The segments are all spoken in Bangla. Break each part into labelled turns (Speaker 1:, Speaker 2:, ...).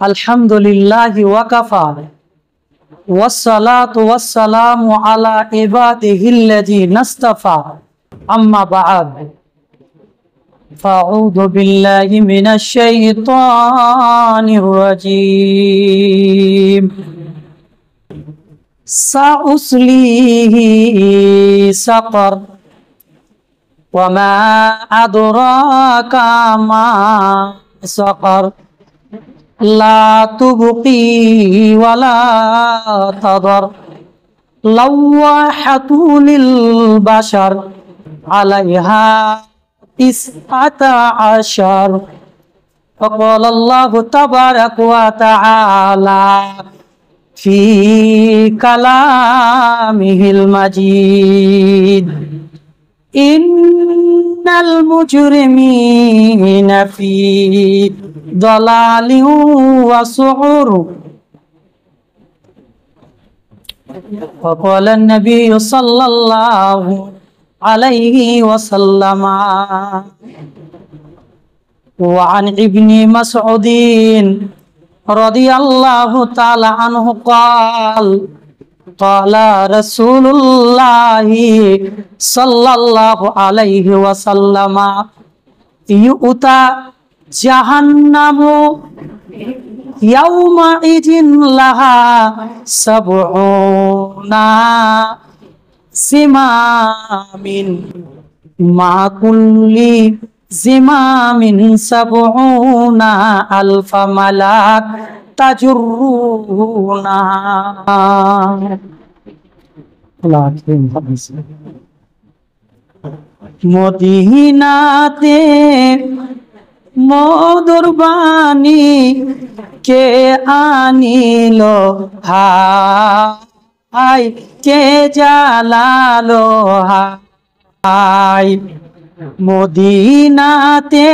Speaker 1: আলহামদুলিল্লাহি ওয়াকাফা ওয়াসসালাতু ওয়াসসালামু আলা ইবাদিহিল্লাযীনা ইসতাফা আম্মা বা'দ ফাআউযু বিল্লাহি মিনাশ শাইতানির রাজীম সাউসলিহি সাকার ওয়া মা আদরাকা মা সাকার লা তুবকি ওয়ালা তাদার লাওয়াহাতু লিল বাশার আলাইহা তিসআতা আশার فقال الله تبارك وتعالى في كلامه المجيد إن المجرمين في ضلال وسعر وقال النبي صلى الله عليه وسلم وعن ابن مسعود رضي الله تعالى عنه قال قال رسول الله صلى الله عليه وسلم يؤتى جهنم يومئذ لها 70 زمام مع كل زمام 70 ألف ملاك تجرونها মদিনাতে মধুর বাণী কে আনিল হায় কে জালালো হায় মদিনাতে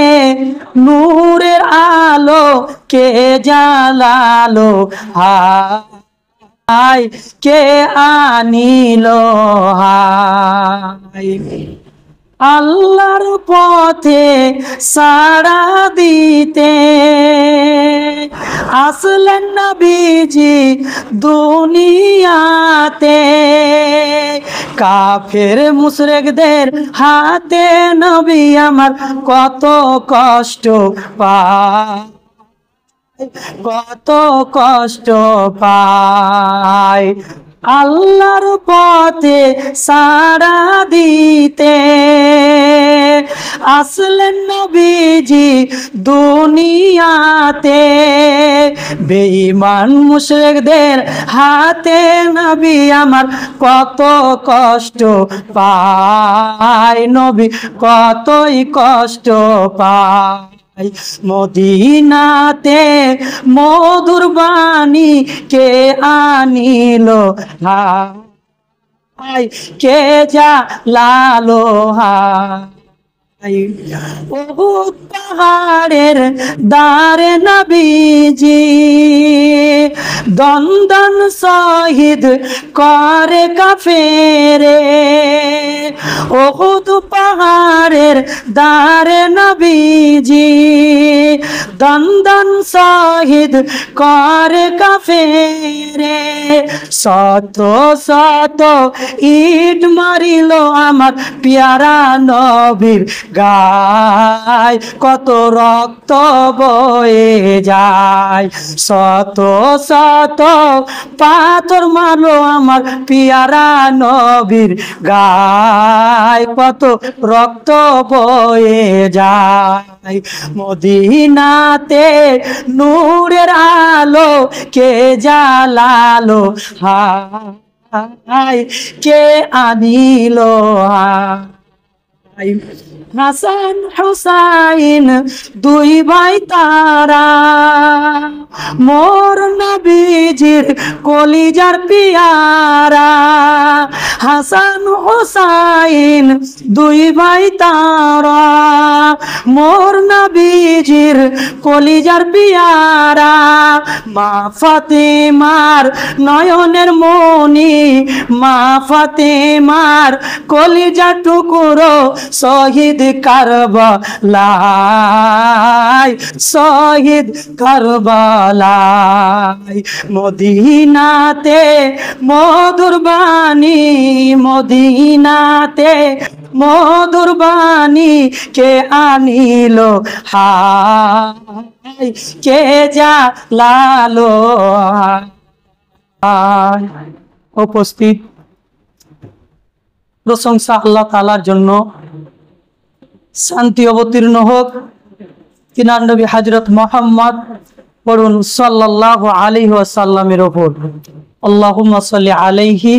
Speaker 1: নূরের আলো কে জালালো হায় কে আনিল হায় আল্লাহর পথে সাড়া দিতে আসলেন নবীজি দুনিয়াতে কাফের মুশরিকদের হাতে নবী আমার কত কষ্ট পায় কত কষ্ট পায় আল্লাহর পথে সাড়া দিতে আসলেন নবীজি দুনিয়াতে বেঈমান মুশরিকদের হাতে নবী আমার কত কষ্ট পায় নবী কতই কষ্ট পায় মদিনাতে মধুর বাণী কে আনিল হায় কে জালালো হায় উহুদ পাহাড়ের দারে নবীজি দন্দন শহীদ করে কাফেরে উহুদ পাহাড়ের দারে নবীজি দন্দন শহীদ করে কাফেরে শত শত ইট মারিল আমার পিয়ারা নবীর গায় কত রক্ত বয়ে যায় শত শত পাথর মারলো আমার পিয়ারা নবীর গায় কত রক্ত বয়ে যায় মদিনাতে নূরের আলো কে জালালো হায় কে আনিল হায় হাসান হুসাইন দুই ভাই তারা মোর নবীজির কলিজার পিয়ারা, হাসান হুসাইন দুই ভাই তারা, মোর নবীজির কলিজার পিয়ারা, মা ফাতেমার নয়নের মনি, মা ফাতেমার কলিজা টুকরো শহীদ কারবালায়, শহীদ কারবালায়। মদিনাতে মধুর বাণী, মদিনাতে মধুর বাণী কে আনিল হায়, কে যা লালো। উপস্থিত, প্রশংসা আল্লাহ তাআলার জন্য, শান্তি অবতীর্ণ হোক তিনার নবী হযরত মুহাম্মদ পড়ুন সাল্লাল্লাহু আলাইহি ওয়াসাল্লামের উপর। আল্লাহুম্মা সাল্লি আলাইহি,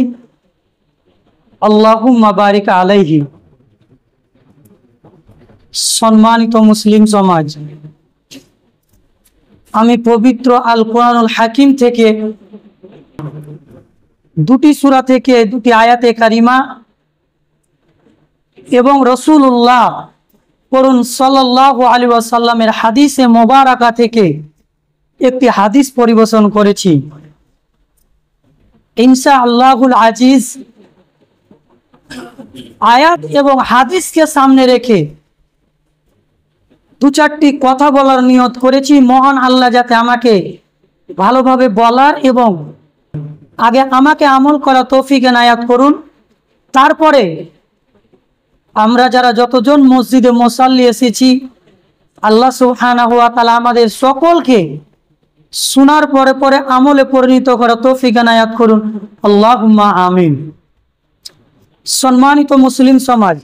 Speaker 1: আল্লাহুম্মা বারিক আলাইহি। সম্মানিত মুসলিম সমাজ, আমি পবিত্র আল কোরআনুল হাকিম থেকে দুটি সূরা থেকে দুটি আয়াতে কারিমা এবং রাসূলুল্লাহ পড়ুন সাল্লাল্লাহু আলাইহি ওয়াসাল্লামের হাদিসে মোবারকা থেকে একটি হাদিস পরিবেশন করেছি। ইনশাআল্লাহুল আজিজ আয়াত এবং হাদিসকে সামনে রেখে দু চারটি কথা বলার নিয়ত করেছি। মহান আল্লাহ যাতে আমাকে ভালোভাবে বলার এবং আগে আমাকে আমল করা তৌফিক এনায়াত করুন। তারপরে আমরা যারা যতজন মসজিদে মুসাল্লি এসেছি, আল্লাহ সুবহানাহু ওয়া তাআলা আমাদের সকলকে শোনার পরে পরে আমলে পরিণত করা তৌফিক এনায়াত করুন, আল্লাহুম্মা আমিন। সম্মানিত মুসলিম সমাজ,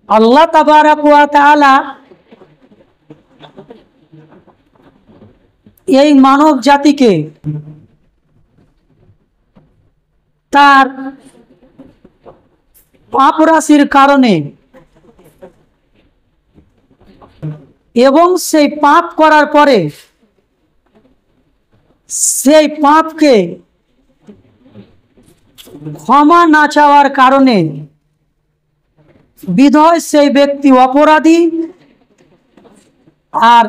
Speaker 1: আল্লাহ তাবারাক ওয়া তাআলা এই মানব জাতিকে তার পাপ রাশির কারণে এবং সেই পাপ করার পরে সেই পাপকে ক্ষমা না চাওয়ার কারণে বিধয় সেই ব্যক্তি অপরাধী, আর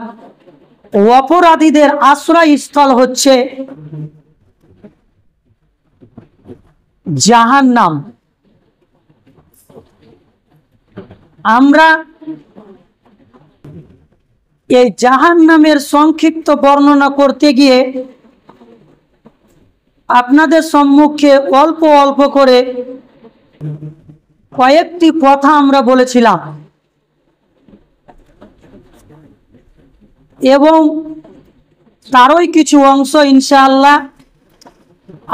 Speaker 1: অপরাধীদের আশ্রয়স্থল হচ্ছে জাহান্নাম। আমরা এই জাহান্নামের সংক্ষিপ্ত বর্ণনা করতে গিয়ে আপনাদের সম্মুখে অল্প অল্প করে কয়েকটি কথা আমরা বলেছিলাম এবং তারই কিছু অংশ ইনশাআল্লাহ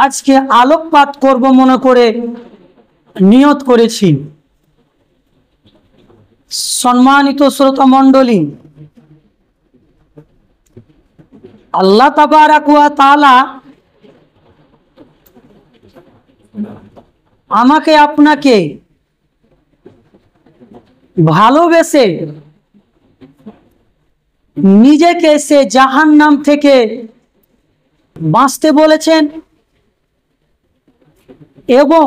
Speaker 1: আজকে আলোকপাত করব মনে করে নিয়ত করেছি। সম্মানিত শ্রোতা মণ্ডলী, আল্লাহ তাবারাক ওয়া তাআলা আমাকে আপনাকে ভালোবেসে নিজেকে সে জাহান্নাম থেকে বাঁচতে বলেছেন এবং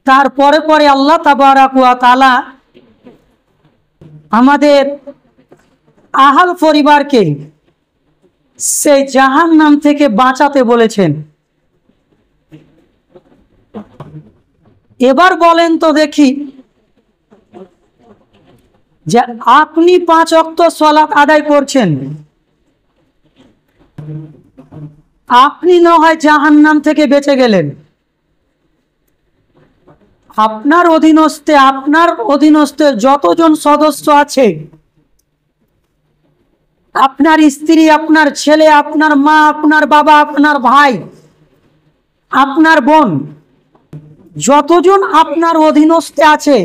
Speaker 1: তারপরে পরে আল্লাহ তাবারাক ওয়া তাআলা আমাদের আহাল পরিবারকে সেই জাহান্নাম থেকে বাঁচাতে বলেছেন। এবার বলেন তো দেখি, যে আপনি 5 ওয়াক্ত সালাত আদায় করছেন, আপনি না হয় জাহান্নাম থেকে বেঁচে গেলেন, আপনার অধীনস্থে যতজন সদস্য আছে, আপনার স্ত্রী, আপনার ছেলে, আপনার মা, আপনার বাবা, আপনার ভাই, আপনার বোন, যতজন আপনার অধীনস্থে আছে,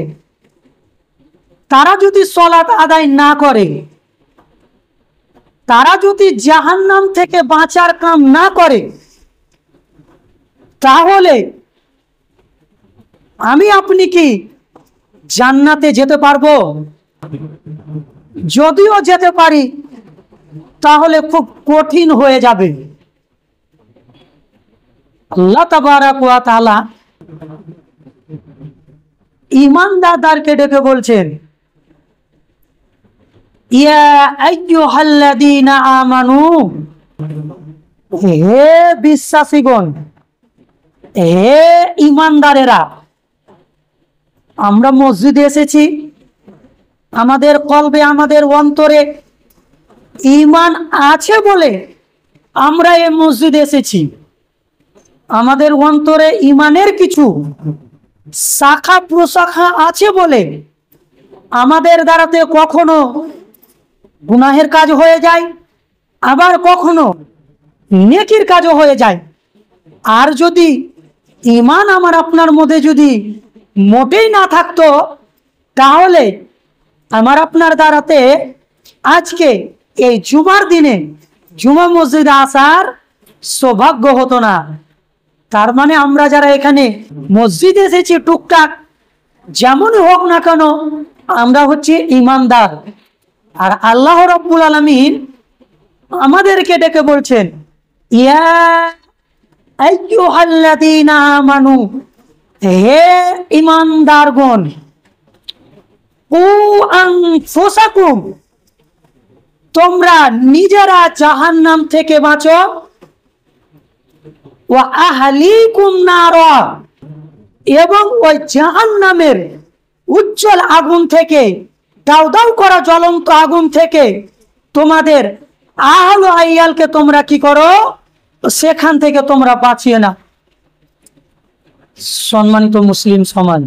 Speaker 1: তারা যদি সালাত আদায় না করে, তারা যদি জাহান্নাম থেকে বাঁচার কাম না করে, তাহলে আমি আপনি কি জান্নাতে যেতে পারবো? যদিও যেতে পারি, তাহলে খুব কঠিন হয়ে যাবে। আল্লাহ তাবারাক ওয়া তাআলা ঈমানদারদেরকে ডেকে বলছেন, ইয়া আইয়ুহাল্লাযীনা আমানু, হে বিশ্বাসীগণ, হে ঈমানদারেরা। আমরা মসজিদে এসেছি, আমাদের কলবে, আমাদের অন্তরে ঈমান আছে বলে আমরা এই মসজিদে এসেছি। আমাদের অন্তরে ঈমানের কিছু শাখা প্রশাখা আছে বলে আমাদের দ্বারাতে কখনো গুনাহের কাজ হয়ে যায়, আবার কখনো নেকির কাজও হয়ে যায়। আর যদি ঈমান আমার আপনার মধ্যে যদি মোটেই না থাকতো, তাহলে আমার আপনার দ্বারাতে আজকে এই জুমার দিনে জুমা মসজিদে আসার সৌভাগ্য হতো না। তার মানে আমরা যারা এখানে মসজিদে এসেছি টুকটাক যেমনই হোক না কেন, আমরা হচ্ছে ঈমানদার। আর আল্লাহ রাব্বুল আলামিন আমাদেরকে ডেকে বলছেন, ইয়া আইয়ুহাল্লাযীনা আমানু, হে ঈমানদারগণ, কু আনফুসাকুম, তোমরা নিজেরা জাহান্নাম থেকে বাঁচো, ওয়া আহলিকুম নারা, এবং ওই জাহান্নামের উজ্জ্বল আগুন থেকে, দাউ দাউ করা জ্বলন্ত আগুন থেকে তোমাদের আহল আইয়ালকে তোমরা কি করো, সেখান থেকে তোমরা বাঁচিয়ে না। সম্মানিত মুসলিম সমাজ,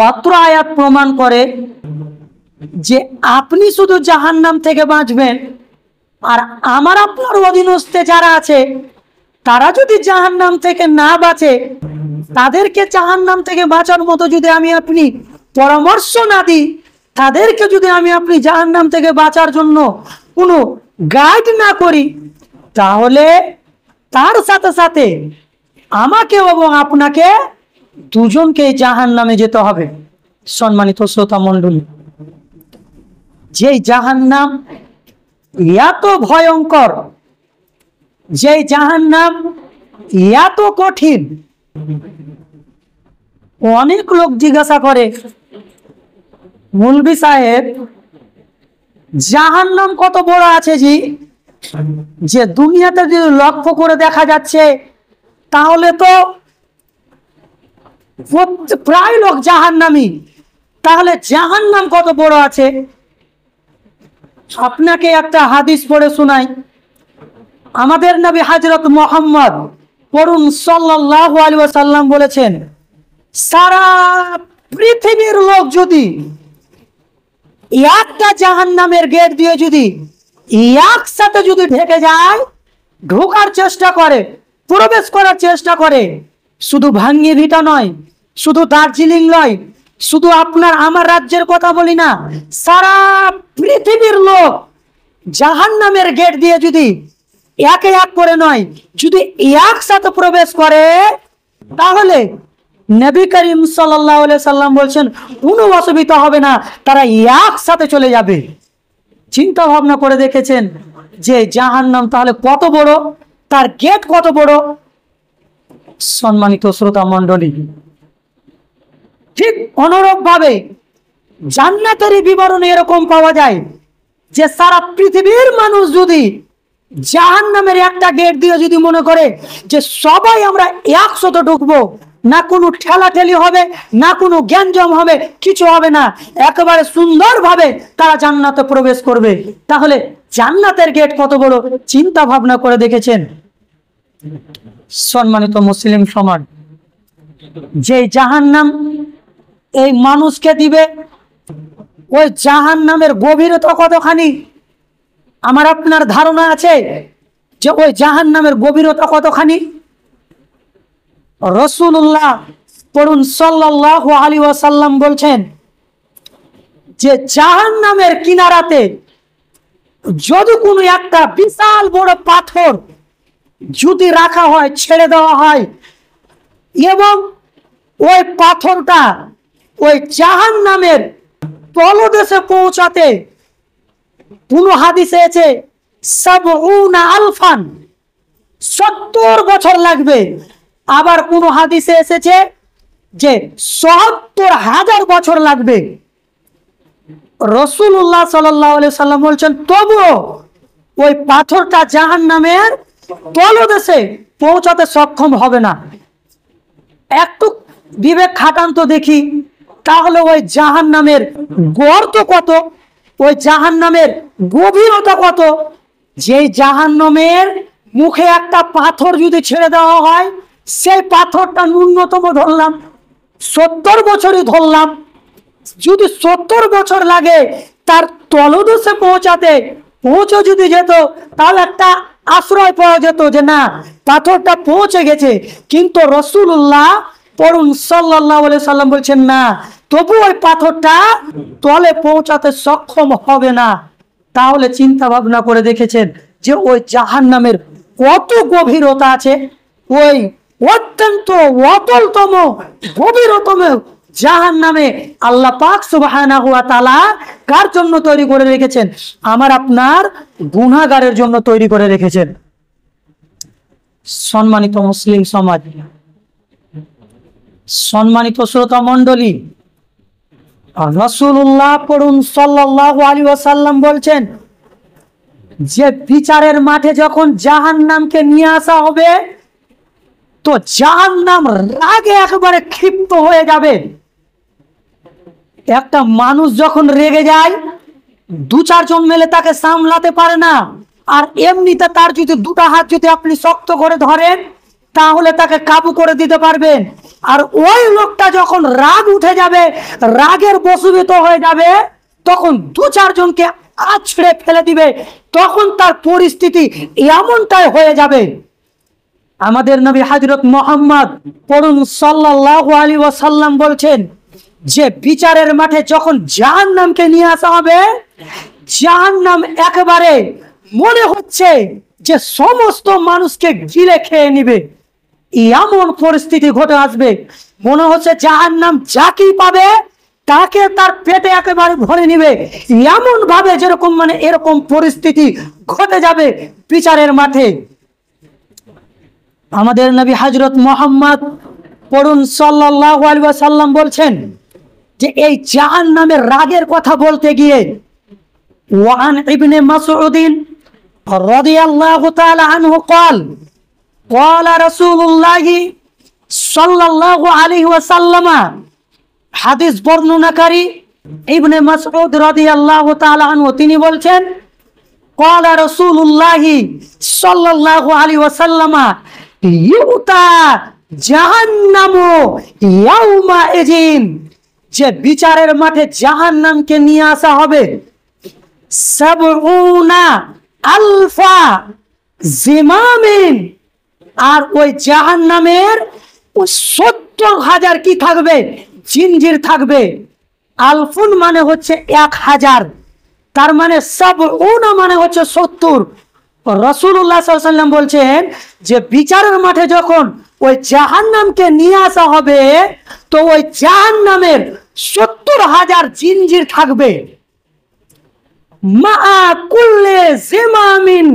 Speaker 1: অত্র আয়াত প্রমাণ করে যে আপনি শুধু জাহান্নাম থেকে বাঁচবেন, আর আমার আপনার অধীনস্থে যারা আছে তারা যদি জাহান্নাম থেকে না বাঁচে, তাদেরকে জাহান্নাম থেকে বাঁচার মতো যদি আমি আপনি পরামর্শ না দিই, তাদেরকে যদি আমি আপনি জাহান্নাম থেকে বাঁচার জন্য কোনো গাইড না করি, তাহলে তার সাথে সাথে আমাকে এবং আপনাকে দুজনকে জাহান্নামে যেতে হবে। সম্মানিত শ্রোতা মণ্ডলী, যেই জাহান্নাম এত ভয়ঙ্কর, যেই জাহান্নাম এত কঠিন, অনেক লোক জিজ্ঞাসা করে, মুলবি সাহেব জাহান্নাম কত বড় আছে জি, যে দুনিয়াতে যদি লক্ষ্য করে দেখা যাচ্ছে তাহলে তো প্রায় লোক জাহান্নামী, তাহলে জাহান্নাম কত বড় আছে? আপনাকে একটা হাদিস পড়ে শোনাই। আমাদের নবী হযরত মুহাম্মদ পড়ুন সাল্লাল্লাহু আলাইহি ওয়াসাল্লাম বলেছেন, সারা পৃথিবীর লোক যদি একটা জাহান্নামের গেট দিয়ে যদি একসাথে যদি ঢেকে যায়, ঢোকার চেষ্টা করে, প্রবেশ করার চেষ্টা করে, শুধু ভাঙ্গি ভিটা নয়, শুধু দার্জিলিং নয়, শুধু আপনার আমার রাজ্যের কথা বলি না, সারা পৃথিবীর লোক জাহান্নামের গেট দিয়ে যদি একে এক করে নয়, যদি একসাথে প্রবেশ করে, তাহলে নবী করিম সাল্লাল্লাহু আলাইহি সাল্লাম বলছেন কোনো অসুবিধা হবে না, তারা একসাথে চলে যাবে। চিন্তা ভাবনা করে দেখেছেন যে জাহান্নাম তাহলে কত বড়, তার গেট কত বড়? সম্মানিত শ্রোতা মণ্ডলী, ঠিক অনুরূপ ভাবে জান্নাতের বিবরণ এরকম পাওয়া যায় যে সারা পৃথিবীর মানুষ যদি জাহান্নামের একটা গেট দিয়ে যদি মনে করে যে সবাই আমরা একসাথে ঢুকবো, না কোনো ঠেলাঠেলি হবে, না কোনো গ্যাঞ্জাম হবে, কিছু হবে না, একেবারে সুন্দরভাবে তারা জান্নাতে প্রবেশ করবে, তাহলে জান্নাতের গেট কত বড় চিন্তা ভাবনা করে দেখেছেন? সম্মানিত মুসলিম সমাজ, যে জাহান্নাম এই মানুষকে দিবে, ওই জাহান্নামের গভীরতা কতখানি আমার আপনার ধারণা আছে যে ওই জাহান্নামের গভীরতা কতখানি? রাসূলুল্লাহ পড়ুন সাল্লাল্লাহু আলাইহি ওয়াসাল্লাম বলছেন যে জাহান্নামের কিনারাতে যদি কোনো একটা বিশাল বড় পাথর যদি রাখা হয়, ছেড়ে দেওয়া হয়, এবং ওই পাথরটা ওই জাহান্নামের তলদেশে পৌঁছাতে কোন হাদিসে আছে ৭০ আলফান, ৭০ বছর লাগবে। আবার কোন হাদিসে এসেছে যে ৭০,০০০ বছর লাগবে। রাসূলুল্লাহ সাল্লাল্লাহু আলাইহি সাল্লাম বলছেন তবুও ওই পাথরটা জাহান্নামের তলদেশে পৌঁছাতে সক্ষম হবে না। একটু বিবেক খাটান তো দেখি, তাহলে ওই জাহান্নামের গর্ত কত, ওই জাহান্নামের গভীরতা কত। যেই জাহান্নামের মুখে একটা পাথর যদি ছেড়ে দেওয়া হয়, সেই পাথরটা ন্যূনতম ধরলাম ৭০ বছরই ধরলাম, যদি ৭০ বছর লাগে তার তলদেশে পৌঁছে যদি যেত, তাহলে একটা আশ্রয় পাওয়া যেত যে না, পাথরটা পৌঁছে গেছে। কিন্তু রাসূলুল্লাহ পড়ুন সাল্লাল্লাহু আলাইহি সাল্লাম বলছেন না, তবু ওই পাথরটা তলে পৌঁছাতে সক্ষম হবে না। তাহলে চিন্তা ভাবনা করে দেখেছেন যে ওই জাহান্নামের কত গভীরতা আছে। ওই অত্যন্ত অতলতম গভীরতম জাহান্নামে আল্লাহ পাক সুবহানাহু ওয়া তাআলা কার জন্য তৈরি করে রেখেছেন? আমার আপনার গুনাহগারের জন্য তৈরি করে রেখেছেন। সম্মানিত মুসলিম সমাজ, সম্মানিত শ্রোতা মণ্ডলী, রাসূলুল্লাহ পড়ুন সাল্লাল্লাহু আলাইহি ওয়াসাল্লাম বলছেন যে বিচারের মাঠে যখন জাহান্নামকে নিয়ে আসা হবে, তো জাহান্নাম রাগে একেবারে ক্ষিপ্ত হয়ে যাবে। একটা মানুষ যখন রেগে যায়, ২-৪ জন মিলে তাকে সামলাতে পারে না। আর এমনিতে তার যদি দুটো হাত যদি আপনি শক্ত করে ধরেন, তাহলে তাকে কাবু করে দিতে পারবেন। আর ওই লোকটা যখন রাগ উঠে যাবে, রাগের বশীভূত হয়ে যাবে, তখন ২-৪ জনকে আছড়ে ফেলে দিবে। তখন তার পরিস্থিতি এমনটাই হয়ে যাবে। আমাদের নবী হযরত মুহাম্মদ পড়ুন সাল্লাল্লাহু আলাইহি ওয়াসাল্লাম বলছেন যে বিচারের মাঠে যখন জাহান্নামকে নিয়ে আসা হবে, জাহান্নাম একেবারে মনে হচ্ছে যে সমস্ত মানুষকে গিলে খেয়ে নিবে। এমন পরিস্থিতি ঘটে আসবে, মনে হচ্ছে জাহান্নাম যাকেই পাবে তাকে তার পেটে একেবারে ভরে নিবে। এমন ভাবে যেরকম এরকম পরিস্থিতি ঘটে যাবে বিচারের মাঠে। আমাদের নবী হযরত মুহাম্মদ পড়ুন সাল্লাল্লাহু আলাইহি ওয়াসাল্লাম বলছেন যে এই জাহান্নামের রাগের কথা বলতে গিয়ে ওয়ান ইবনে মাসউদ রাদিয়াল্লাহু তাআলা আনহু قال قال رسول الله সাল্লাল্লাহু আলাইহি ওয়াসাল্লাম, হাদিস বর্ণনাকারী ইবনে মাসউদ রাদিয়াল্লাহু তাআলা আনহু তিনি বলছেন قال رسول الله সাল্লাল্লাহু আলাইহি ওয়াসাল্লাম ইউতা জাহান্নামু ইয়াউমা ইযিন, যে বিচারের মাঠে জাহান্নামকে নিয়ে আসা হবে ৭০ আলফা জিমামিন, আর ওই জাহান্নামের ৭০,০০০ কি থাকবে? জিনজির থাকবে। আলফুন মানে হচ্ছে ১,০০০, তার মানে ৭০ মানে হচ্ছে ৭০। রাসূলুল্লাহ সাল্লাল্লাহু আলাইহি ওয়াসাল্লাম বলছেন যে বিচারের মাঠে যখন ওই জাহান্নামকে নিয়ে আসা হবে, তো ওই জাহান্নামের ৭০,০০০ জিনজির থাকবে। মা কুল্লে জিমামিন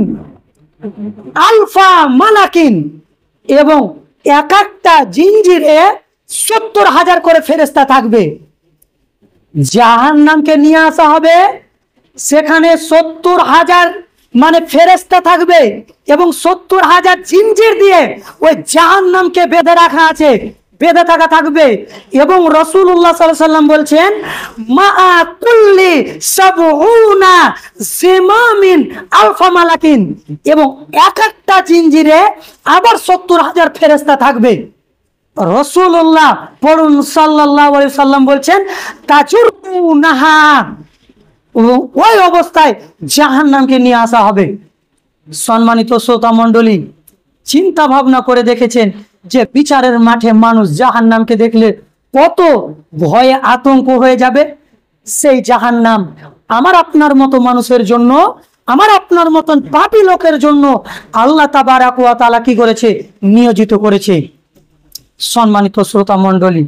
Speaker 1: আলফা মালাকিন, এবং এক একটা জিনজিরে ৭০,০০০ করে ফেরেশতা থাকবে। জাহান্নামকে নিয়ে আসা হবে, সেখানে ৭০,০০০ মানে ফেরেশতা থাকবে এবং ৭০,০০০ জিনজির দিয়ে ওই জাহান্নামকে বেঁধে রাখা আছে, বেঁধে থাকা থাকবে। এবং রাসূলুল্লাহ সাল্লাল্লাহু আলাইহি ওয়াসাল্লাম বলছেন মা কুল্লি ৭০ জিমামিন আলফা মালাকিন, এবং এক একটা জিনজিরে আবার ৭০,০০০ ফেরেশতা থাকবে। রাসূলুল্লাহ পড়ুন সাল্লাল্লাহু আলাইহি ওয়াসাল্লাম বলছেন তাজুরুনাহা, ওই অবস্থায় জাহান্নামকে নিয়ে আসা হবে। সম্মানিত শ্রোতা মণ্ডলী, চিন্তা ভাবনা করে দেখেছেন যে বিচারের মাঠে মানুষ জাহান্নামকে দেখলে কত ভয়ে আতঙ্ক হয়ে যাবে? সেই জাহান্নাম আমার আপনার মতো মানুষের জন্য, আমার আপনার মতন পাপী লোকের জন্য আল্লাহ তাবারাক ওয়া তাআলা কি করেছে? নিয়োজিত করেছে। সম্মানিত শ্রোতা মণ্ডলী,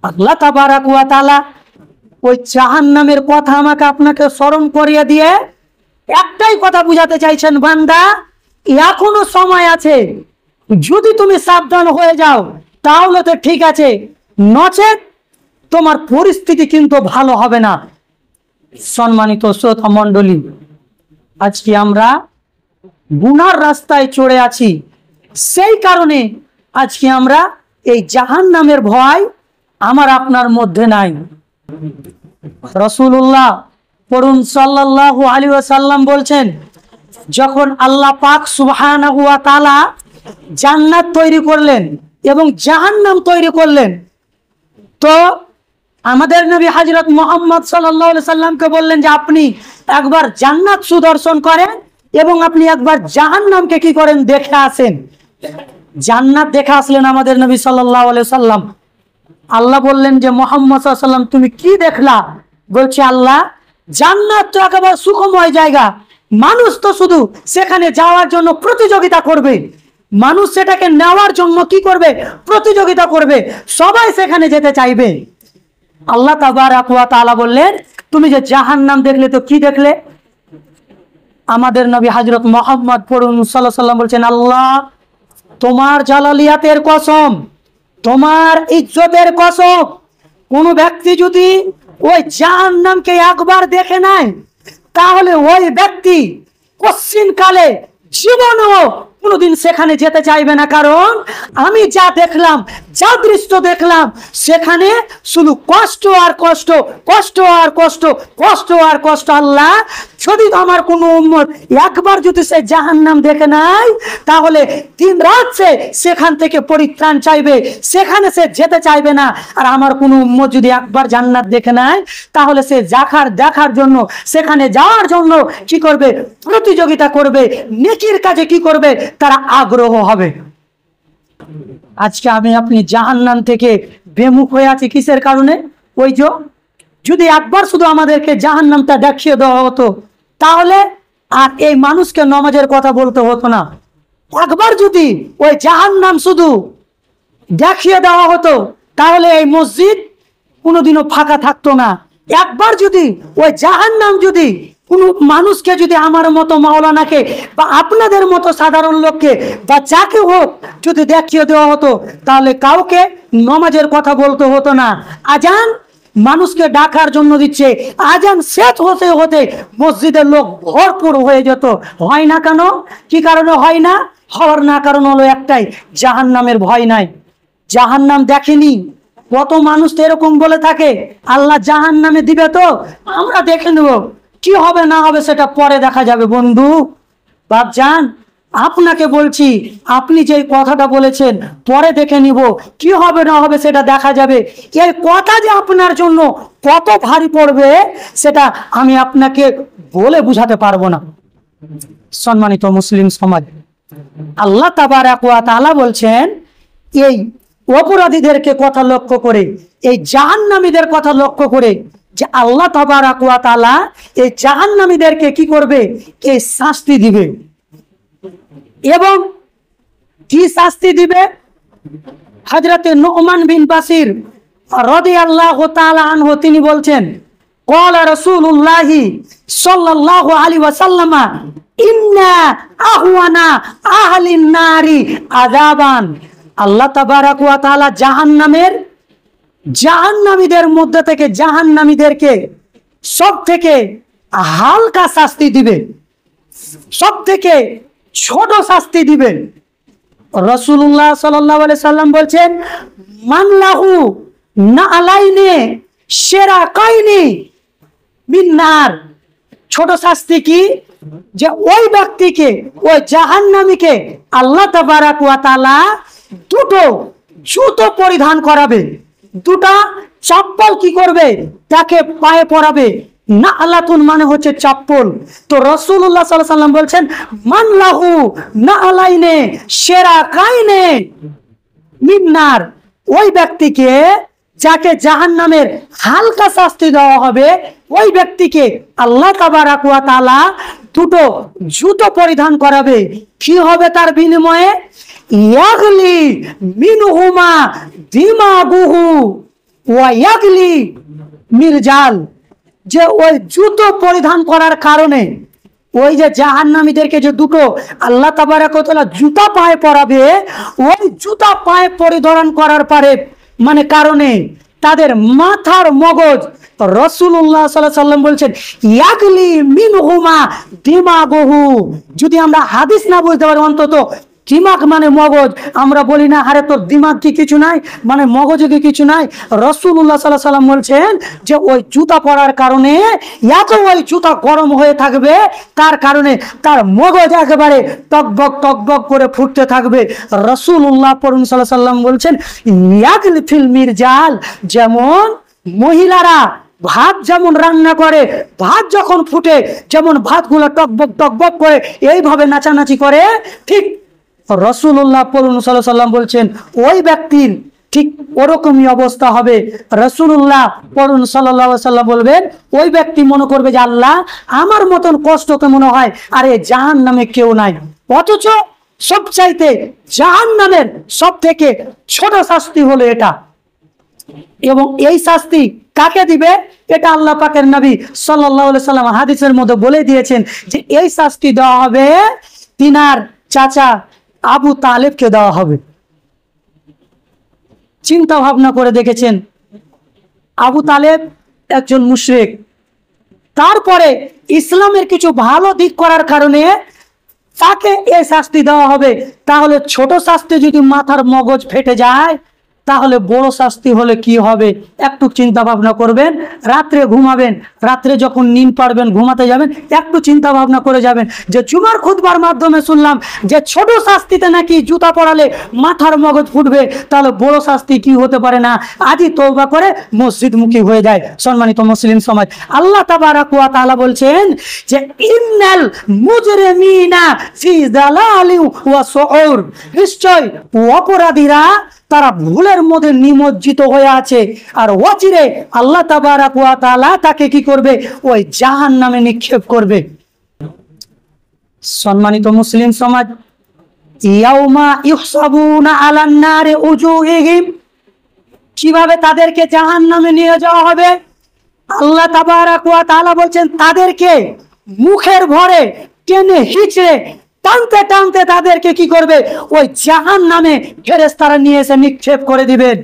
Speaker 1: আল্লাহ তাবারাক ওয়া তাআলা ওই জাহান্নামের কথা আমাকে আপনাকে স্মরণ করিয়ে দিয়ে একটাই কথা বুঝাতে চাইছেন, বান্দা এখনো সময় আছে, যদি তুমি সাবধান হয়ে যাও তাহলে তো ঠিক আছে, নচেত তোমার পরিস্থিতি কিন্তু ভালো হবে না। সম্মানিত শ্রোতা মণ্ডলী, আজকে আমরা গুনার রাস্তায় চড়ে আছি, সেই কারণে আজকে আমরা এই জাহান্নামের ভয় আমার আপনার মধ্যে নাই। রাসূলুল্লাহ পড়ুন সাল্লাল্লাহু আলাইহি ওয়াসাল্লাম বলছেন, যখন আল্লাহ পাক সুবহানাহু ওয়া তাআলা জান্নাত তৈরি করলেন এবং জাহান্নাম তৈরি করলেন, তো আমাদের নবী হযরত মুহাম্মদ সাল্লাল্লাহু আলাইহি সাল্লামকে বললেন যে আপনি একবার জান্নাত সুদর্শন করেন এবং আপনি একবার জাহান্নামকে কি করেন দেখে আসেন। জান্নাত দেখে আসলেন আমাদের নবী সাল্লাল্লাহু আলাইহি সাল্লাম। আল্লাহ বললেন যে মুহাম্মদ সাল্লাল্লাহু আলাইহি সাল্লাম তুমি কি দেখলা? বলছে আল্লাহ, জান্নাত তো একেবারে সুখময় জায়গা, মানুষ তো শুধু সেখানে যাওয়ার জন্য প্রতিযোগিতা করবে, মানুষ সেটাকে নেওয়ার জন্য কি করবে? প্রতিযোগিতা করবে, সবাই সেখানে যেতে চাইবে। আল্লাহ তাবারক ওয়া তাআলা বললেন তুমি যে জাহান্নাম দেখলে তো কি দেখলে? আমাদের নবী হযরত মুহাম্মদ পড়ুন সাল্লাল্লাহু আলাইহি ওয়াসাল্লাম বলছেন, আল্লাহ তোমার জালালিয়াতের কসম, তোমার ইজ্জতের কসম, কোন ব্যক্তি যদি ওই জাহান্নামকে একবার দেখে নেয় তাহলে ওই ব্যক্তি কশ্চিনকালে জীবনেও কোনোদিন সেখানে যেতে চাইবে না। কারণ আমি যা দেখলাম, যা দৃশ্য দেখলাম, সেখানে শুধু কষ্ট আর কষ্ট, কষ্ট আর কষ্ট, কষ্ট আর কষ্ট। আল্লাহ যদি আমার কোনো উম্মত একবার যদি সে জাহান্নাম দেখে নাই তাহলে দিন রাত সে সেখান থেকে পরিত্রাণ চাইবে, সেখানে সে যেতে চাইবে না। আর আমার কোনো উম্মত যদি একবার জান্নাত দেখে নাই তাহলে সে দেখার জন্য, সেখানে যাওয়ার জন্য কি করবে? প্রতিযোগিতা করবে, নেকির কাজে কি করবে? তারা আগ্রহ হবে। আজকে আমি আপনি জাহান্নাম থেকে বেমুখ হয়ে আছি কিসের কারণে? ওই যে যদি একবার শুধু আমাদেরকে জাহান্নামটা দেখিয়ে দেওয়া হতো তাহলে আর এই মানুষকে নামাজের কথা বলতে হতো না। একবার যদি ওই জাহান্নাম শুধু দেখিয়ে দেওয়া হতো তাহলে এই মসজিদ কোনোদিনও ফাঁকা থাকতো না। একবার যদি ওই জাহান্নাম যদি কোনো মানুষকে, যদি আমার মতো মাওলানাকে বা আপনাদের মতো সাধারণ লোককে বা যাকে হোক যদি দেখিয়ে দেওয়া হতো তাহলে কাউকে নামাজের কথা বলতে হতো না। আজান মানুষকে ডাকার জন্য দিচ্ছে, আজান শেষ হতে হতে মসজিদের লোক ভরপুর হয়ে যেত। হয় না কেন? কি কারণে হয় না? হওয়ার না কারণ হলো একটাই, জাহান্নামের ভয় নাই। জাহান্নাম দেখেনি। কত মানুষ তো এরকম বলে থাকে আল্লাহ জাহান্নামে দিবে তো আমরা দেখে নেব, কি হবে না হবে সেটা পরে দেখা যাবে। বন্ধু বাপজান, আপনাকে বলছি, আপনি যে কথাটা বলেছেন পরে দেখে নিব, কি হবে না হবে সেটা দেখা যাবে, এই কথা যে আপনার জন্য কত ভারী পড়বে সেটা আমি আপনাকে বলে বুঝাতে পারবো না। সম্মানিত মুসলিম সমাজ, আল্লাহ তাবারক ওয়া তাআলা বলছেন এই অপরাধীদেরকে কথা লক্ষ্য করে, এই জাহান্নামীদের কথা লক্ষ্য করে, যে আল্লাহ তাবারক ওয়া তাআলা এই জাহান্নামীদেরকে কি করবে? এই শাস্তি দিবে। এবং কি শাস্তি দিবে? হযরতে নু'মান বিন বাশির রাদিয়াল্লাহু তাআলা আনহু তিনি বলছেন, ক্বালা রাসূলুল্লাহি সাল্লাল্লাহু আলাইহি ওয়াসাল্লাম, ইন্না আহওয়ানা আহলিন নারি আযাবান। আল্লাহ তাবারক ওয়া তাআলা জাহান্নামীদের মধ্যে থেকে জাহান্নামীদেরকে সব থেকে হালকা শাস্তি দিবে, সব থেকে ছোট শাস্তি দিবেন। রাসূলুল্লাহ সাল্লাল্লাহু আলাইহি সাল্লাম বলছেন, মানলাহু নালাইনে শিরাকাইনি মিন্নার। ছোট শাস্তি কি? যে ওই ব্যক্তিকে, ওই জাহান্নামীকে আল্লাহ তাবারক ওয়া তাআলা দুটো জুতো পরিধান করাবে, দুটা চপ্পল কি করবে? তাকে পায়ে পরাবে। না আলাতুন মানে হচ্ছে চপ্পল। তো রাসূলুল্লাহ সাল্লাল্লাহু আলাইহি সাল্লাম বলছেন, মানলাহু না আলাইনে শিরাকাইনে মিন্নার। ওই ব্যক্তিকে যাকে জাহান্নামের হালকা শাস্তি দেওয়া হবে, ওই ব্যক্তিকে আল্লাহ তাবারক ওয়া তাআলা দুটো জুতো পরিধান করাবে। কি হবে তার বিনিময়ে? ইয়াগলি মিনহুমা দিমাগুহু ওয়া ইয়াগলি মিরজাল, যে ওই জুতো পরিধান করার কারণে ওই যে জাহান্নামীদেরকে যে দুটো আল্লাহ তাবারক ওয়া তাআলা জুতা পায়ে পরাবে, ওই জুতা পায়ে পরিধান করার পরে মানে কারণে তাদের মাথার মগজ, রাসূলুল্লাহ সাল্লাল্লাহু আলাইহি সাল্লাম বলছেন ইয়াগলি মিনহুমা দিমাগুহু। যদি আমরা হাদিস না বুঝতে পারি, অন্তত দিমাগ মানে মগজ, আমরা বলি না আরে তোর দিমাগ কি কিছু নাই, মানে মগজে কি কিছু নাই। রাসূলুল্লাহ সাল্লাল্লাহু আলাইহি সাল্লাম বলছেন যে ওই জুতা পরার কারণে এত ওই জুতা গরম হয়ে থাকবে, তার কারণে তার মগজ একেবারে টকবক টকবক করে ফুটতে থাকবে। রাসূলুল্লাহ সাল্লাল্লাহু আলাইহি সাল্লাম বলছেন ইয়াগলি ফিল মিরজাল, যেমন মহিলারা ভাত যেমন রান্না করে, ভাত যখন ফুটে যেমন ভাতগুলো টকবক টকবক করে এইভাবে নাচানাচি করে, ঠিক রাসূলুল্লাহ সাল্লাল্লাহু আলাইহি সাল্লাম বলছেন ওই ব্যক্তির ঠিক ওরকমই অবস্থা হবে। রাসূলুল্লাহ সাল্লাল্লাহু আলাইহি সাল্লাম বলবেন ওই ব্যক্তি মনে করবে যে আল্লাহ আমার মতন কষ্ট তো মনে হয় আরে জাহান্নামে কেউ নাই, অথচ সবচাইতে জাহান্নামের সব থেকে ছোট শাস্তি হলো এটা। এবং এই শাস্তি কাকে দিবে এটা আল্লাহ পাকের নবী সাল্লাল্লাহু আলাইহি সাল্লাম হাদিসের মধ্যে বলে দিয়েছেন যে এই শাস্তি দেওয়া হবে তিনার চাচা আবু তালেবকে দেওয়া হবে। চিন্তা ভাবনা করে দেখেছেন, আবু তালেব একজন মুশরিক, তারপরে ইসলামের কিছু ভালো দিক করার কারণে তাকে এই শাস্তি দেওয়া হবে। তাহলে ছোট শাস্তি যদি মাথার মগজ ফেটে যায়, তাহলে বড় শাস্তি হলে কি হবে একটু চিন্তা ভাবনা করবেন। রাত্রে ঘুমাবেন, রাত্রে যখন নিন পারবেন ঘুমাতে যাবেন, একটু চিন্তা ভাবনা করে যাবেন যে জুমার খুতবার মাধ্যমে শুনলাম যে ছোট শাস্তিতে নাকি জুতা পরালে মাথার মগজ ফুটবে, তাহলে বড় শাস্তি কি হতে পারে না। আজই তওবা করে মসজিদমুখী হয়ে যায়। সম্মানিত মুসলিম সমাজ, আল্লাহ তাবারাক ওয়া তাআলা বলছেন যে ইন্নাল মুজরিমিনা ফি যালালিন ওয়া সুউর, নিশ্চয় অপরাধীরা তারা ভুলের মধ্যে নিমজ্জিত হয়ে আছে, আর অচিরে আল্লাহ তাবারাক ওয়া তাআলা তাকে কি করবে ওই জাহান্নামে নিক্ষেপ করবে। সম্মানিত মুসলিম সমাজ, ইয়াউমা ইহসাবুনা আলান নারি উজুহিহিম, কিভাবে তাদেরকে জাহান্নামে নিয়ে যাওয়া হবে। আল্লাহ তাবারাক ওয়া তাআলা বলছেন তাদেরকে মুখের ভরে টেনে হিচড়ে টানতে টানতে তাদেরকে কি করবে ওই জাহান্নামে ফেরেশতারা নিয়ে এসে নিক্ষেপ করে দিবেন।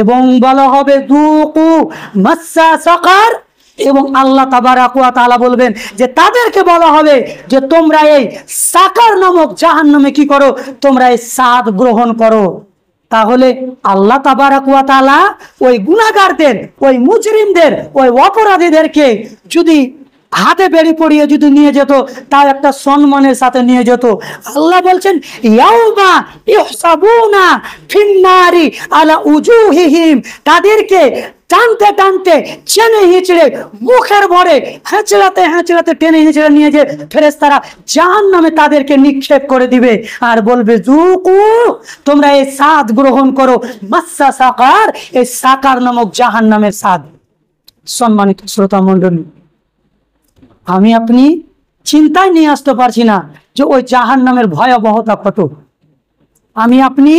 Speaker 1: এবং বলা হবে যুকু মাসসা সাকার, এবং আল্লাহ তাবারাক ওয়া তাআলা বলবেন যে তাদেরকে বলা হবে যে তোমরা এই সাকার নামক জাহান্নামে কি করো, তোমরা এই স্বাদ গ্রহণ করো। তাহলে আল্লাহ তাবারাক ওয়া তাআলা ওই গুনাহগারদের, ওই মুজরিমদের, ওই অপরাধীদেরকে যদি হাতে বেড়ি পড়িয়ে যদি নিয়ে যেত, তাও একটা সম্মানের সাথে নিয়ে যেত। আল্লাহ বলছেন ইয়াউমা ইহসাবুনা ফিন্নারি আলা উজুহিহিম, তাদেরকে টানতে টানতে টেনে হিঁচড়ে মুখের ভরে হেঁচড়াতে হেঁচড়াতে টেনে হিঁচড়ে নিয়ে যে ফেরেশতারা জাহান্নামে তাদেরকে নিক্ষেপ করে দিবে আর বলবে যুকু, তোমরা এই স্বাদ গ্রহণ করো মাসসা সাকার, এই সাকার নামক জাহান্নামের স্বাদ। সম্মানিত শ্রোতা মণ্ডলী, আমি আপনি চিন্তায় নিয়ে আসতে পারছি না যে ওই জাহান্নামের ভয়াবহতা কত। আমি আপনি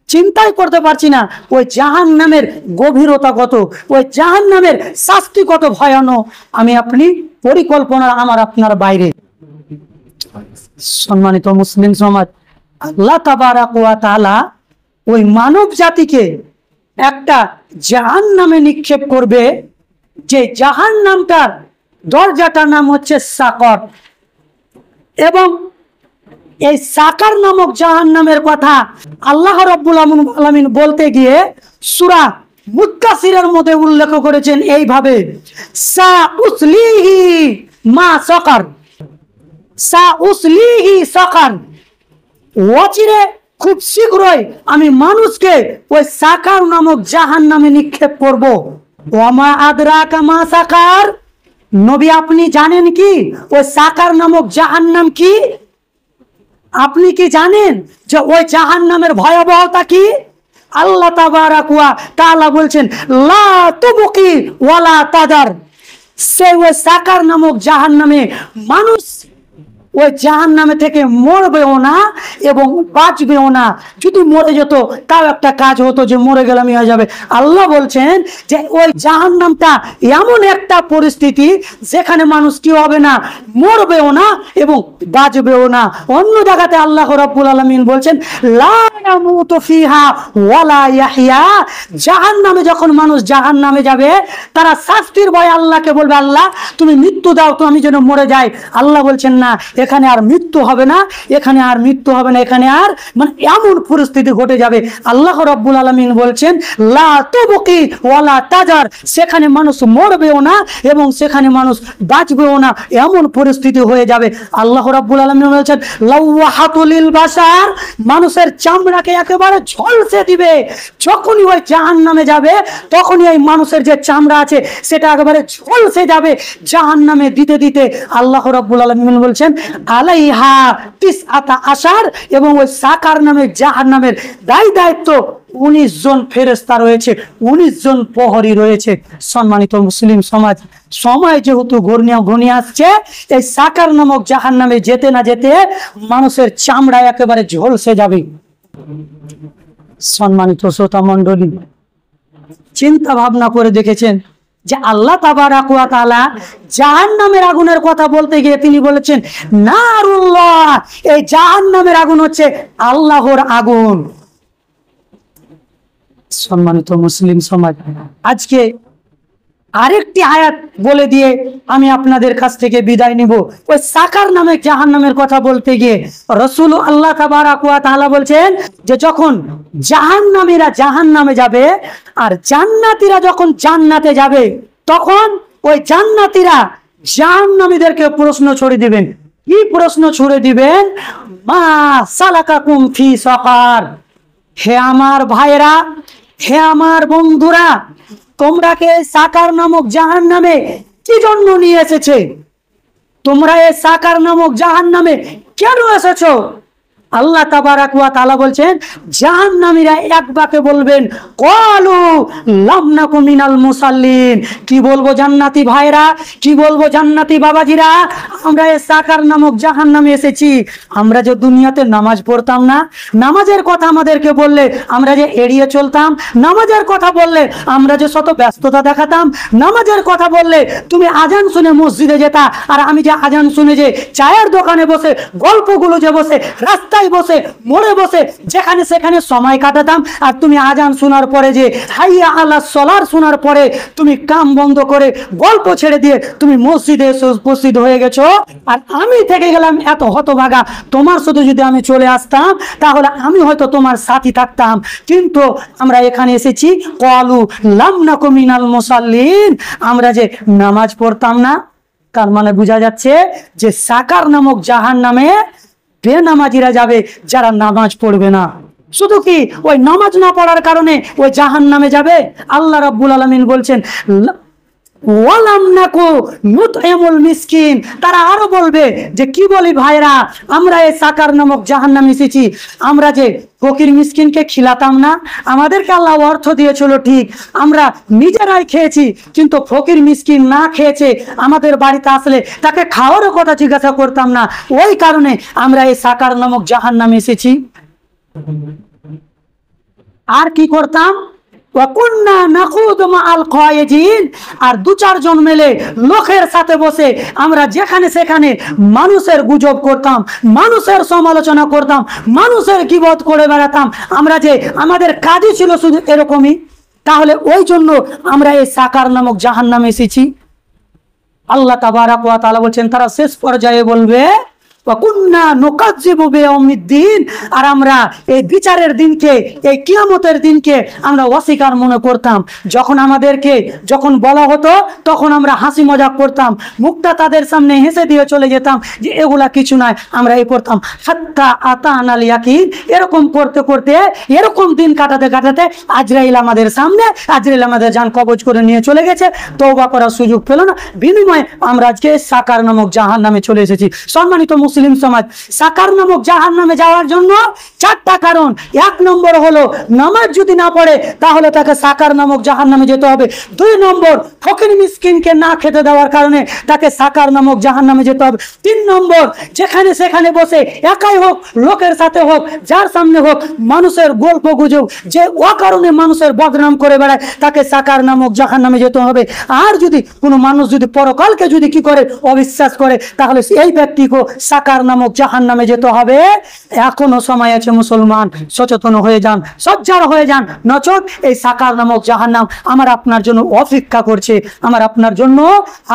Speaker 1: চিন্তাই করতে পারছি না ওই জাহান্নামের গভীরতা কত, ওই জাহান্নামের শাস্তি কত ভয়ানক। আমি আপনি পরিকল্পনা আমার আপনার বাইরে। সম্মানিত মুসলিম সমাজ, আল্লাহ তাবারাক ওয়া তাআলা ওই মানব জাতিকে একটা জাহান্নামে নিক্ষেপ করবে, যে জাহান্নামটার দরজাটার নাম হচ্ছে সাকর। এবং এই সাকার নামক জাহান্নামের কথা আল্লাহ রাব্বুল আলামিন বলতে গিয়ে সূরা মুদ্দাসিরের মধ্যে উল্লেখ করেছেন এইভাবে, সাউসলিহি মা সাকার, সাউসলিহি সাকার, অচিরে খুব শীঘ্রই আমি মানুষকে ওই সাকার নামক জাহান্নামে নিক্ষেপ করব। ওয়া আদরাকা মা সাকার, নবী আপনি জানেন কি ওই সাকার নামক জাহান্নাম কি? আপনি কি জানেন যে ওই জাহান্নামের ভয়াবহতা কি? আল্লাহ তাবারাক ওয়া তাআলা বলছেন লা তুবকি ওয়ালা তাদার, সে ওই সাকার নামক জাহান্নামে মানুষ ওই জাহান্নামে থেকে মরবেও না এবং বাঁচবেও না। যদি মরে যেত তাও একটা কাজ হতো, যে মরে গেলাম হয়ে যাবে। আল্লাহ বলছেন যে ওই জাহান্নামটা এমন একটা পরিস্থিতি যেখানে মানুষ কি হবে না, মরবেও না এবং বাঁচবেও না। অন্য জায়গাতে আল্লাহ রাব্বুল আলামিন বলছেন লা ইয়ামুতু ফিহা ওয়ালা ইয়াহইয়া। জাহান্নামে যখন মানুষ জাহান্নামে যাবে, তারা শাস্তির ভয়ে আল্লাহকে বলবে, আল্লাহ তুমি মৃত্যু দাও তো আমি যেন মরে যাই। আল্লাহ বলছেন না, এখানে আর মৃত্যু হবে না, এখানে আর মৃত্যু হবে না, এখানে আর মানে এমন পরিস্থিতি ঘটে যাবে। আল্লাহ রাব্বুল আলামিন বলছেন লা তুবকি ওয়ালা তাজার। সেখানে মানুষ মরবেও না এবং সেখানে মানুষ বাঁচবেও না, এমন পরিস্থিতি হয়ে যাবে। আল্লাহ রাব্বুল আলামিন বলছেন লাওয়াহাতুল বাশার, মানুষের চামড়াকে একেবারে ঝলসে দিবে। যখনই ওই জাহান্নামে যাবে তখনই এই মানুষের যে চামড়া আছে সেটা একেবারে ঝলসে যাবে জাহান্নামে দিতে দিতে। আল্লাহ রাব্বুল আলামিন বলছেন আলাইহা তিসআতা আশার, এবং ওই সাকার নামে জাহান্নামের দায়িত্ব 19 জন ফেরেশতা রয়েছে, 19 জন প্রহরী রয়েছে। সম্মানিত মুসলিম সমাজ, সময় যেহেতু ঘনিয়ে আসছে, এই সাকার নামক জাহান্নামে যেতে না যেতে মানুষের চামড়া একেবারে ঝলসে যাবে। সম্মানিত শ্রোতা মণ্ডলী, চিন্তা ভাবনা করে দেখেছেন যে আল্লাহ তাবারাক ওয়া তাআলা জাহান্নামের আগুনের কথা বলতে গিয়ে তিনি বলেছেন নারুল্লাহ, এই জাহান্নামের আগুন হচ্ছে আল্লাহর আগুন। সম্মানিত মুসলিম সমাজ, আজকে আরেকটি আয়াত বলে দিয়ে আমি আপনাদের কাছ থেকে বিদায় নিব। ওই সাকার নামে জাহান্নামের কথা বলতে গিয়ে রাসূল আল্লাহ তাবারাক ওয়া তাআলা বলছেন যে যখন জাহান্নামীরা জাহান্নামে যাবে আর জান্নাতীরা যখন জান্নাতে যাবে, তখন ওই জান্নাতীরা জাহান্নামীদেরকে প্রশ্ন ছড়ে দিবেন। কি প্রশ্ন ছড়ে দিবেন? মা সালাকাকুম ফি সাকার। হে আমার ভাইরা, হে আমার বন্ধুরা, তোমরা কে সাকার নামক জাহান্নামে কি জন্য নিয়ে এসেছে? তোমরা এই সাকার নামক জাহান্নামে কেন এসেছো? আল্লাহ তাবারাক ওয়া তাআলা বলছেন জাহান্নামীরা এক বাক্যে বলবেন ক্বালু লাম নাকু মিনাল মুসাল্লিন। কি বলবো জান্নাতি ভাইরা, কি বলবো জান্নাতি বাবাজিরা, আমরা এই সাকার নামক জাহান্নামে এসেছি। আমরা যে দুনিয়াতে নামাজ পড়তাম না, নামাজের কথা আমাদেরকে বললে আমরা যে এড়িয়ে চলতাম, নামাজের কথা বললে আমরা যে শত ব্যস্ততা দেখাতাম, নামাজের কথা বললে তুমি আজান শুনে মসজিদে যেতা, আর আমি যে আজান শুনে যে চায়ের দোকানে বসে গল্পগুলো যে বসে রাস্তায় বসে মোড়ে বসে যেখানে সেখানে সময় কাটাতাম, আর তুমি আজান শোনার পরে যে হাইয়া আলা সলার শোনার পরে তুমি কাম বন্ধ করে গল্প ছেড়ে দিয়ে তুমি মসজিদে এসে উপস্থিত হয়ে গেছো, আর আমি থেকে গেলাম এত হতভাগা। তোমার সাথে যদি আমি চলে আসতাম তাহলে আমি হয়তো তোমার সাথী থাকতাম, কিন্তু আমরা এখানে এসেছি ক্বালু লাম নাকু মিনাল মুসাল্লিন, আমরা যে নামাজ পড়তাম না। তার মানে বোঝা যাচ্ছে যে সাকার নামক জাহান্নামে বেনামাজিরা যাবে, যারা নামাজ পড়বে না। শুধু কি ওই নামাজ না পড়ার কারণে ওই জাহান্নামে যাবে? আল্লাহ রাব্বুল আলামিন বলছেন ওয়ালাম নাকু নুতইমুল মিসকিন। তারা আরো বলবে যে কি বলি ভাইরা, আমরা এই সাকার নামক জাহান্নামে এসেছি, আমরা যে ফকির মিসকিনকে খিলাতাম না, আমাদেরকে আল্লাহ অর্থ দিয়েছিল ঠিক, আমরা নিজেরাই খেয়েছি, কিন্তু ফকির মিসকিন না খেয়েছে, আমাদের বাড়িতে আসলে তাকে খাওয়ারও কথা জিজ্ঞাসা করতাম না, ওই কারণে আমরা এই সাকার নামক জাহান্নামে এসেছি। আর কি করতাম? আর দু চারজন মিলে লোকের সাথে বসে আমরা যেখানে সেখানে মানুষের গুজব করতাম, মানুষের সমালোচনা করতাম, মানুষের গীবত করে বেড়াতাম। আমরা যে আমাদের কাজই ছিল শুধু এরকমই। তাহলে ওই জন্য আমরা এই সাকার নামক জাহান্নামে এসেছি। আল্লাহ তাবারাক ওয়া তাআলা বলছেন তারা শেষ পর্যায়ে বলবে আর আমরা এই বিচারের দিনকে, এই কিয়ামতের দিনকে আমরা অস্বীকার মনে করতাম। যখন বলা হতো তখন আমরা হাসি মজাক করতাম, মুখটা তাদের সামনে হেসে দিয়ে চলে যেতাম যে এগুলা কিছু নয়, আমরা এই করতাম হাত্তা আতানাল ইয়াকিন। এরকম করতে করতে, এরকম দিন কাটাতে কাটাতে আজরাইল আমাদের সামনে, আজরাইল আমাদের জান কবজ করে নিয়ে চলে গেছে, তওবা করার সুযোগ পেল না। বিনিময়ে আমরা আজকে সাকার নামক জাহান্নামে চলে এসেছি। সম্মানিত মুসলিম সমাজ, সাকার নামক জাহান্নামে যাওয়ার জন্য 4টা কারণ। 1 নম্বর হলো নামাজ যদি না পড়ে তাহলে তাকে সাকার নামক জাহান্নামে যেতে হবে। 2 নম্বর ফকির মিসকিনকে না খেতে দেওয়ার কারণে তাকে সাকার নামক জাহান্নামে যেতে হবে। 3 নম্বর যেখানে সেখানে বসে একাই হোক লোকের সাথে হোক যার সামনে হোক মানুষের গল্প গুজব যে অকারণে মানুষের বদনাম করে বেড়ায় তাকে সাকার নামক জাহান্নামে যেতে হবে। আর যদি কোনো মানুষ যদি পরকালকে যদি কি করে অবিশ্বাস করে তাহলে এই ব্যক্তিকে সাকার নামক জাহান্নামে যেতে হবে। এখনো সময় আছে মুসলমান, সচেতন হয়ে যান, সজ্জার হয়ে যান, নচেত এই সাকার নামক জাহান্নাম আমার আপনার জন্য অপেক্ষা করছে, আমার আপনার জন্য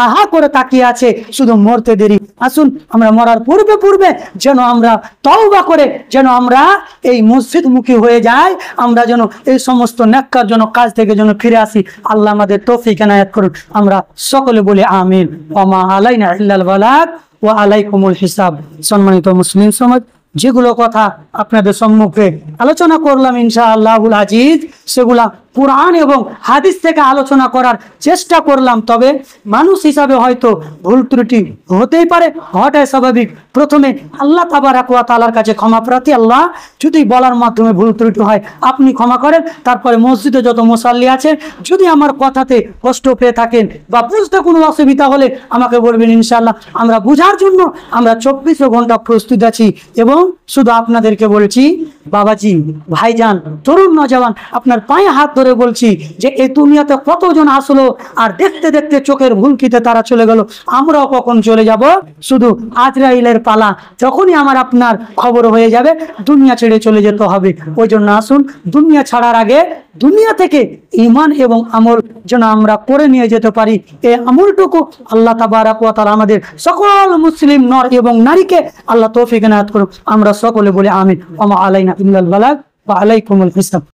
Speaker 1: আহা করে তাকিয়ে আছে, শুধু মরতে দেরি। আসুন আমরা মরার পূর্বে পূর্বে যেন আমরা তওবা করে যেন আমরা এই মসজিদমুখী হয়ে যাই, আমরা যেন এই সমস্ত নেককারজনক কাজ থেকে যেন ফিরে আসি। আল্লাহ আমাদের তৌফিক এনায়েত করুন। আমরা সকলে বলি আমিন। ওয়া মা আলাইনা ইল্লাল বালাগ ওয়া আলাইকুমুল হিসাব। সম্মানিত মুসলিম সমাজ, যেগুলো কথা আপনাদের সম্মুখে আলোচনা করলাম ইনশাআল্লাহুল আজিজ, সেগুলা কুরআন এবং হাদিস থেকে আলোচনা করার চেষ্টা করলাম। তবে মানুষ হিসাবে হয়তো ভুল ত্রুটি হতেই পারে, হওয়াটাই স্বাভাবিক। প্রথমে আল্লাহ তাবারাক ওয়া তাআলার কাছে ক্ষমা প্রার্থী। আল্লাহ যদি বলার মাধ্যমে ভুল ত্রুটি হয় আপনি ক্ষমা করেন। তারপরে মসজিদে যত মুসাল্লি আছে যদি আমার কথাতে কষ্ট পেয়ে থাকেন বা বুঝতে কোনো অসুবিধা হলে আমাকে বলবেন, ইনশাআল্লাহ আমরা বুঝার জন্য আমরা 24 ঘন্টা প্রস্তুত আছি। এবং শুধু আপনাদেরকে বলছি, বাবাজি, ভাইজান, তরুণ নজওয়ান, আপনার পায়ে হাত ধরে বলছি যে এই দুনিয়াতে কতজন আসলো আর দেখতে দেখতে চোখের ভুলকিতে তারা চলে গেল, আমরাও কখন চলে যাব। শুধু আজরাইলের পালা যখনই আমার আপনার খবর হয়ে যাবে দুনিয়া ছেড়ে চলে যেতে হবে। ওই জন্য আসুন দুনিয়া ছাড়ার আগে দুনিয়া থেকে ঈমান এবং আমল যেন আমরা করে নিয়ে যেতে পারি। এই আমলটুকু আল্লাহ তাবারাক ওয়া তাআলা আমাদের সকল মুসলিম নর এবং নারীকে আল্লাহ তৌফিক এনায়েত করুন। আমরা সকলে বলি আমিন। ওয়া মা আলাইনা ইল্লাল বালাগ ওয়া আলাইকুমুল হিসাব।